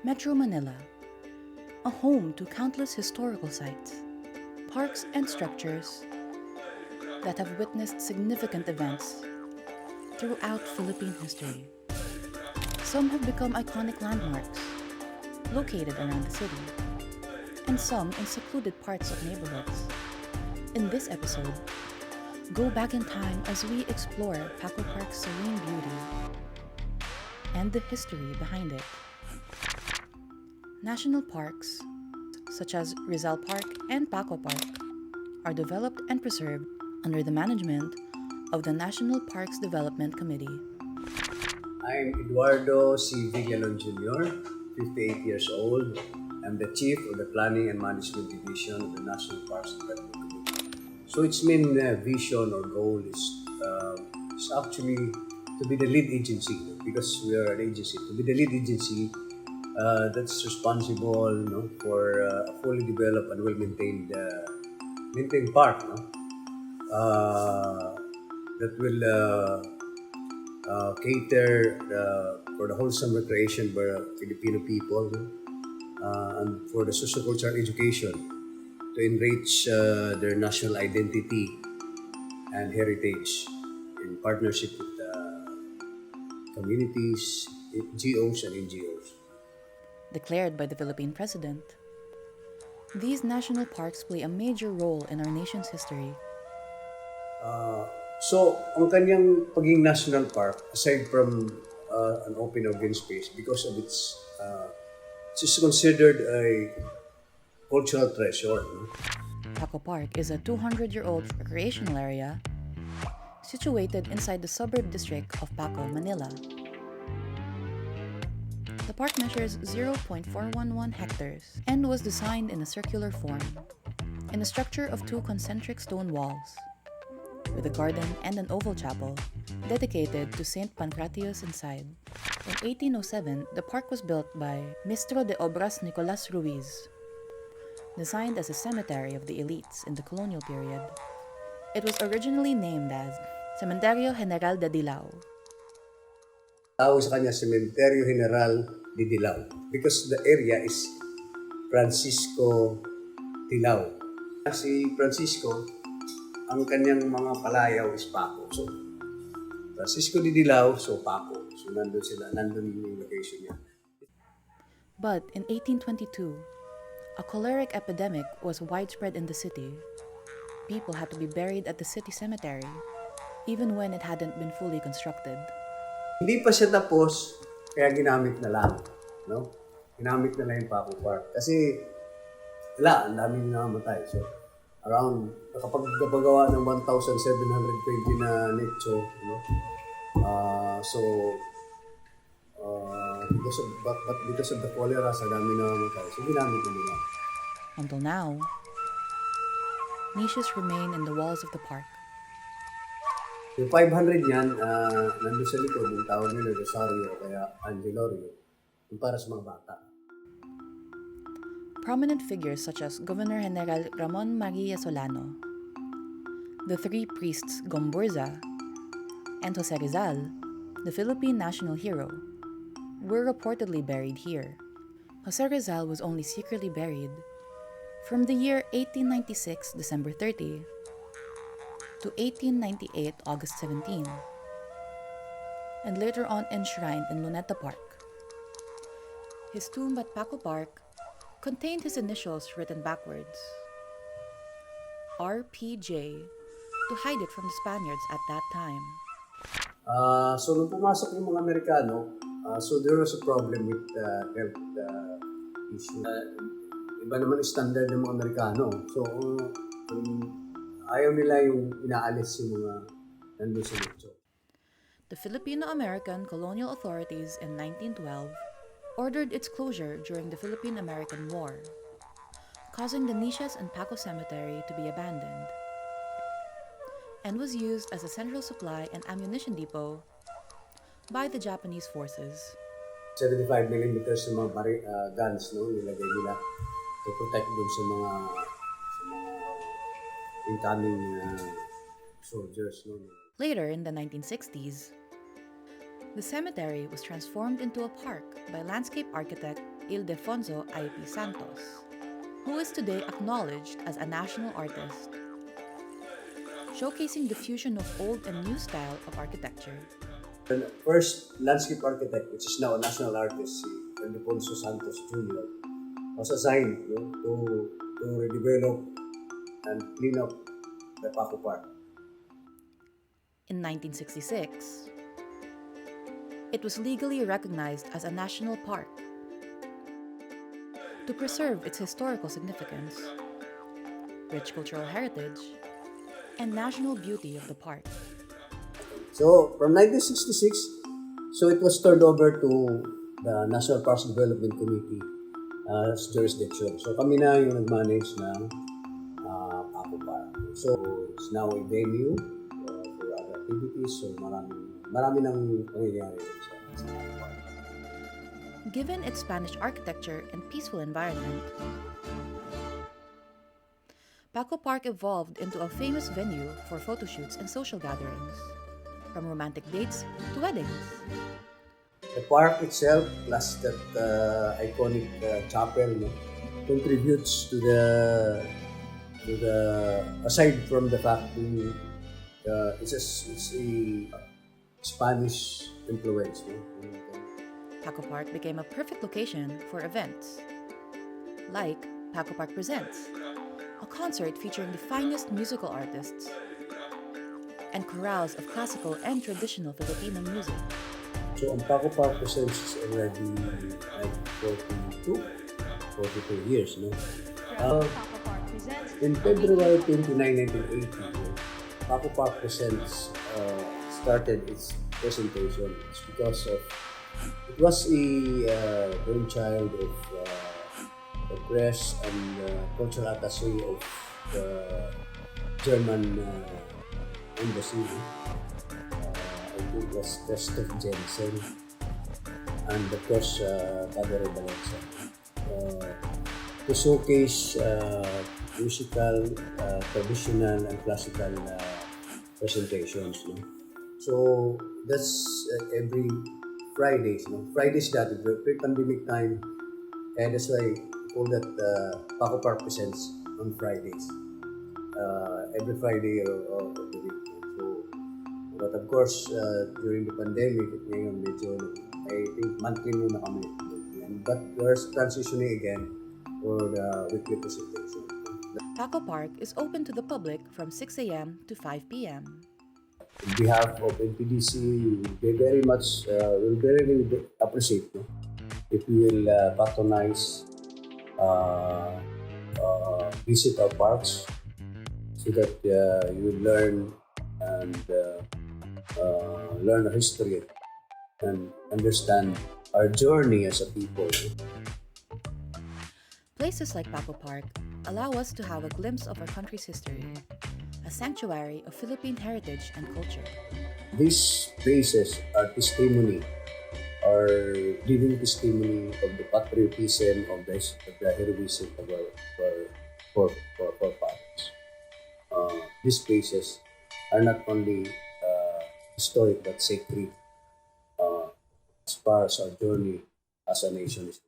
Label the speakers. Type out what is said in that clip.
Speaker 1: Metro Manila, a home to countless historical sites, parks and structures that have witnessed significant events throughout Philippine history. Some have become iconic landmarks located around the city, and some in secluded parts of neighborhoods. In this episode, go back in time as we explore Paco Park's serene beauty and the history behind it. National parks, such as Rizal Park and Paco Park, are developed and preserved under the management of the National Parks Development Committee.
Speaker 2: I'm Eduardo C. Villalon Jr., 58 years old. I'm the Chief of the Planning and Management Division of the National Parks Development Committee. So its main vision or goal is actually to be the lead agency, because we are an agency, to be the lead agency that's responsible for a fully developed and well-maintained park that will cater for the wholesome recreation by Filipino people and for the sociocultural education to enrich their national identity and heritage in partnership with communities, GOs and NGOs.
Speaker 1: Declared by the Philippine President, these national parks play a major role in our nation's history.
Speaker 2: So, ang kanyang pagiging national park, aside from an open open space, because of its, it's considered a cultural treasure.
Speaker 1: Paco Park is a 200-year-old recreational area situated inside the suburb district of Paco, Manila. The park measures 0.411 hectares and was designed in a circular form, in a structure of two concentric stone walls, with a garden and an oval chapel dedicated to Saint Pancratius inside. In 1807, the park was built by Ministro de Obras Nicolas Ruiz, designed as a cemetery of the elites in the colonial period. It was originally named as Cementerio General de Dilao.
Speaker 2: Tawag sa kanya Cementerio General de Dilao because the area is Francisco Dilao. Si Francisco, ang kanyang mga palayaw is Paco. So, Francisco de Dilao, so Paco. So, nandun yung location niya.
Speaker 1: But in 1822, a choleric epidemic was widespread in the city. People had to be buried at the city cemetery, even when it hadn't been fully constructed.
Speaker 2: Hindi pa siya tapos, kaya ginamit na lang. No? Ginamit na lang yung Paco Park. Kasi, ang dami namatay. So, around, nakapagawa ng 1,720 na nicho. Because of the cholera, sa dami namatay. So, ginamit na nila.
Speaker 1: Until now, niches remain in the walls of the park.
Speaker 2: Yung 500 yan, nandun sa likod, yung tawag nila Rosario, kaya Angelorio, yung para sa mga bata.
Speaker 1: Prominent figures such as Governor General Ramon Maria Solano, the three priests Gomburza, and Jose Rizal, the Philippine national hero, were reportedly buried here. Jose Rizal was only secretly buried from the year 1896, December 30, to 1898, August 17, and later on enshrined in Luneta Park. His tomb at Paco Park contained his initials written backwards, RPJ, to hide it from the Spaniards at that time.
Speaker 2: So nung pumasok yung mga Amerikano, so there was a problem with health issue. Iba naman yung standard ng mga Amerikano. So ayaw nila yung inaalis yung mga nandun sa nicho.
Speaker 1: The Filipino-American colonial authorities in 1912 ordered its closure during the Philippine-American War, causing the niches and Paco Cemetery to be abandoned, and was used as a central supply and ammunition depot by the Japanese forces.
Speaker 2: 75 millimeters ng mga guns, nilagay nila to protect them sa mga incoming soldiers.
Speaker 1: Later in the 1960s, the cemetery was transformed into a park by landscape architect Ildefonso I.P. Santos, who is today acknowledged as a national artist, showcasing the fusion of old and new style of architecture.
Speaker 2: The first landscape architect, which is now a national artist, si Ildefonso Santos Jr., was assigned to redevelop and clean up the Paco Park.
Speaker 1: In 1966, it was legally recognized as a national park to preserve its historical significance, rich cultural heritage, and national beauty of the park.
Speaker 2: So, from 1966, so it was turned over to the National Parks Development Committee as jurisdiction. So, kami na yung nag-manage ng Paco Park. So, it's now a venue for other activities. So, marami nang nangyayari sa Paco Park.
Speaker 1: Given its Spanish architecture and peaceful environment, Paco Park evolved into a famous venue for photo shoots and social gatherings, from romantic dates to weddings.
Speaker 2: The park itself, plus that iconic chapel, contributes to the aside from the fact that it's a Spanish influence.
Speaker 1: Paco Park became a perfect location for events, like Paco Park Presents, a concert featuring the finest musical artists, and chorales of classical and traditional Filipino music.
Speaker 2: So, ang Paco Park Presents is already like 42 years, no? In February 29, 1980, Paco Park Presents started its presentation. It's because of it was a brainchild of the press and cultural attaché of the German embassy. I think it was Christoph Jensen and of course Padre Valenza to showcase musical, traditional and classical presentations. No? So that's every Fridays. No? Fridays dati, pre-pandemic time, kaya that's why we call that Paco Park Presents on Fridays. Every Friday of the week. So, but of course, during the pandemic, ngayon medyo, I think monthly muna kami. But we're transitioning again for the weekly presentation.
Speaker 1: Paco Park is open to the public from 6 a.m. to 5 p.m.
Speaker 2: On behalf of NPDC, we very much will very appreciate if you will patronize, visit our parks so that you will learn and learn our history and understand our journey as a people.
Speaker 1: Places like Paco Park allow us to have a glimpse of our country's history, a sanctuary of Philippine heritage and culture.
Speaker 2: These places are testimony, are living testimony of the patriotism of the heroism of our forefathers. These places are not only historic but sacred as far as our journey as a nation is